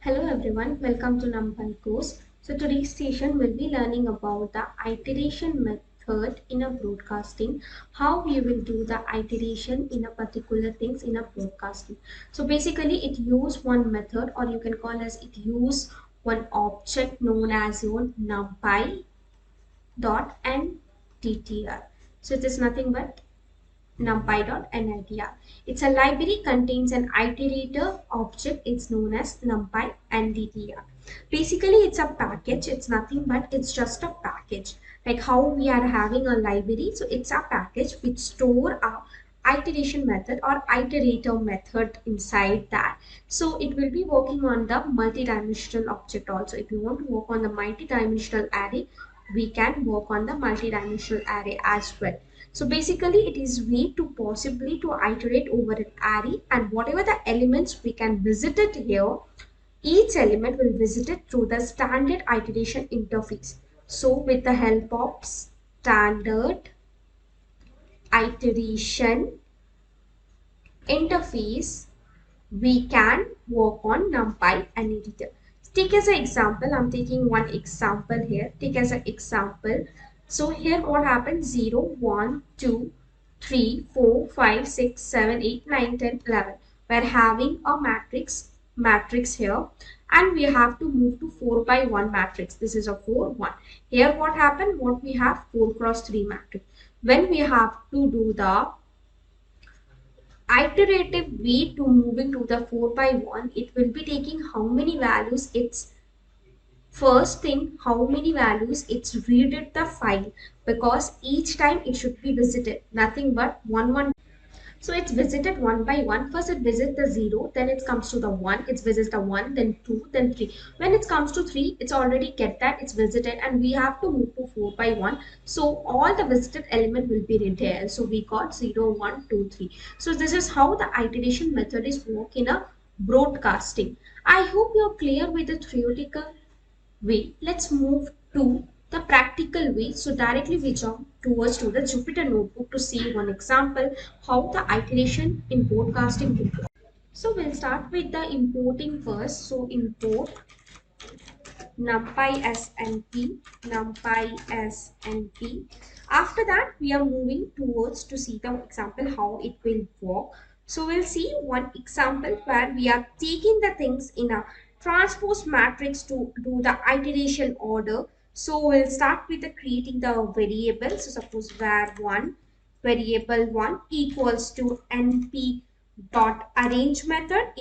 Hello everyone, welcome to Numpy course. So today's session will be learning about the iteration method in a broadcasting, how you will do the iteration in a particular things in a broadcasting. So basically it use one method, or you can call as it use one object known as your numpy dot and ttr. So it is nothing but numpy.nitr. It's a library contains an iterator object. It's known as numpy and DTR. Basically, it's a package. It's nothing but it's just a package. Like how we are having a library. So it's a package which store a iteration method or iterator method inside that. So it will be working on the multi-dimensional object also. If you want to work on the multi-dimensional array, we can work on the multi-dimensional array as well. So basically it is way to possibly to iterate over an array, and whatever the elements we can visit it here, each element will visit it through the standard iteration interface. So with the help of standard iteration interface, we can work on numpy and editor. Take as an example, I'm taking one example here. Take as an example. So here what happens? 0, 1, 2, 3, 4, 5, 6, 7, 8, 9, 10, 11. We're having a matrix here, and we have to move to 4 by 1 matrix. This is a 4, 1. Here what happened? What we have? 4 cross 3 matrix. When we have to do the iterative way to moving to the 4 by 1, it will be taking how many values it's first thing, how many values it's read the file, because each time it should be visited nothing but one. So it's visited one by one. First it visits the 0, then it comes to the 1, it visits the 1, then 2, then 3. When it comes to 3, it's already get that it's visited, and we have to move to 4 by 1. So all the visited element will be read here. So we got 0, 1, 2, 3. So this is how the iteration method is work in a broadcasting. I hope you're clear with the theoretical way. Let's move to the practical way. So directly we jump towards to the Jupyter notebook to see one example how the iteration in broadcasting will work. So we'll start with the importing first. So import numpy snp. After that we are moving towards to see the example how it will work. So we'll see one example where we are taking the things in a transpose matrix to do the iteration order. So we'll start with the creating the variable. So suppose var1 variable 1 equals to np dot arrange method,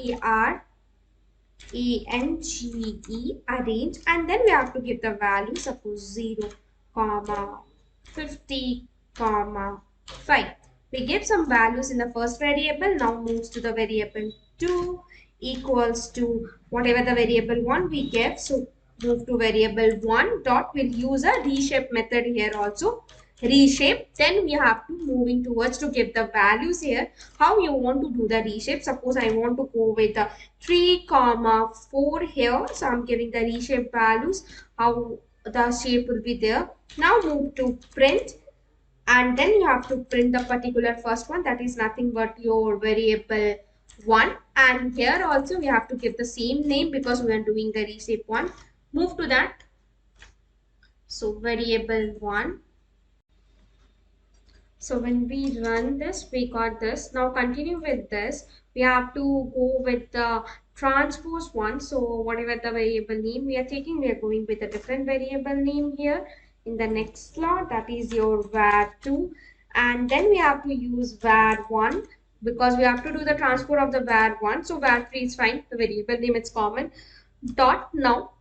arrange, and then we have to give the value, suppose 0 comma 50 comma 5. We give some values in the first variable. Now moves to the variable 2 equals to whatever the variable 1 we give. So move to variable 1 dot, we'll use a reshape method here also, reshape. Then we have to moving towards to give the values here, how you want to do the reshape. Suppose I want to go with the 3 comma 4 here, so I'm giving the reshape values, how the shape will be there. Now move to print, and then you have to print the particular first one, that is nothing but your variable 1, and here also we have to give the same name because we are doing the reshape one. Move to that, so variable 1. So when we run this, we got this. Now continue with this. We have to go with the transpose one. So whatever the variable name we are taking, we are going with a different variable name here in the next slot. That is your var2. And then we have to use var1 because we have to do the transport of the var1. So var3 is fine. The variable name is common. Dot. Now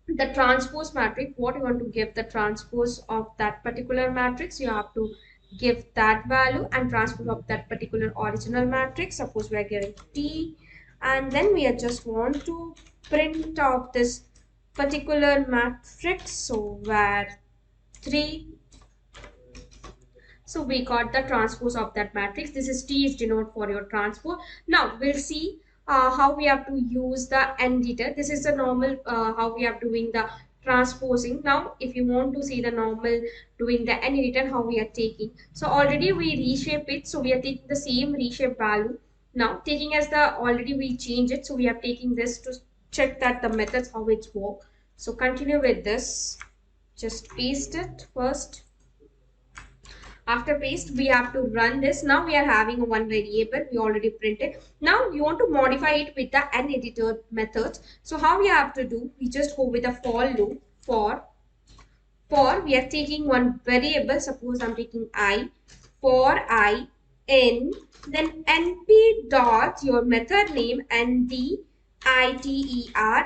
the transpose matrix, what you want to give the transpose of that particular matrix, you have to give that value and transpose of that particular original matrix. Suppose we are giving t, and then we just want to print out this particular matrix, so var 3. So we got the transpose of that matrix. This is T is denote for your transpose. Now we'll see how we have to use the editor. This is the normal how we are doing the transposing. Now if you want to see the normal doing the editor, how we are taking. So already we reshape it. So we are taking the same reshape value. Now taking as the already we change it. So we are taking this to check that the methods how it's work. So continue with this. Just paste it first. After paste, we have to run this. Now we are having one variable we already printed. Now we want to modify it with the unedited methods. So how we have to do? We just go with a for loop. For we are taking one variable. Suppose I'm taking I. For I n, then np dot your method name nditer,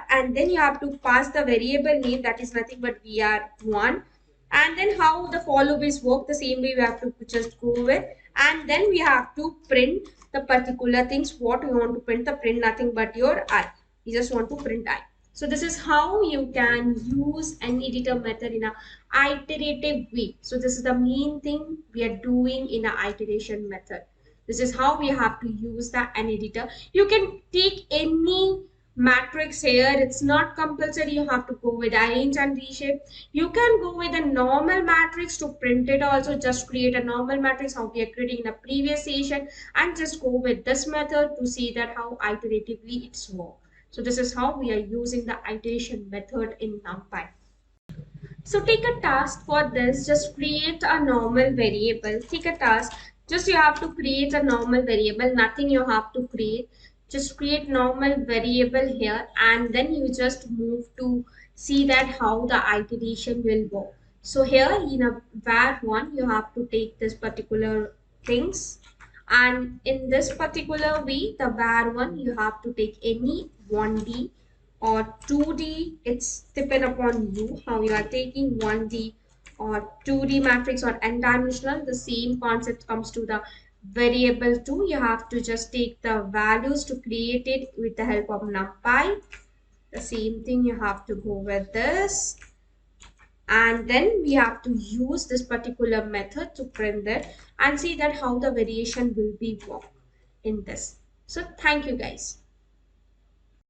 and then you have to pass the variable name, that is nothing but vr1. And then how the for loop is work, the same way we have to just go with, and then we have to print the particular things what we want to print. The print nothing but your I. We just want to print I. So this is how you can use an editor method in a iterative way. So this is the main thing we are doing in a iteration method. This is how we have to use the an editor. You can take any matrix here. It's not compulsory you have to go with arrange and reshape. You can go with a normal matrix to print it also. Just create a normal matrix how we are creating in the previous session, and just go with this method to see that how iteratively it's work. So this is how we are using the iteration method in Numpy. So take a task for this. Just create a normal variable. Take a task. Just you have to create a normal variable. Nothing you have to create. Just create normal variable here, and then you just move to see that how the iteration will go. So here in a var1 you have to take this particular things, and in this particular way the var1 you have to take any 1D or 2D. It's depend upon you how you are taking 1D or 2D matrix or n-dimensional. The same concept comes to the variable too. You have to just take the values to create it with the help of numpy. The same thing you have to go with this, and then we have to use this particular method to print it and see that how the variation will be work in this. So thank you guys.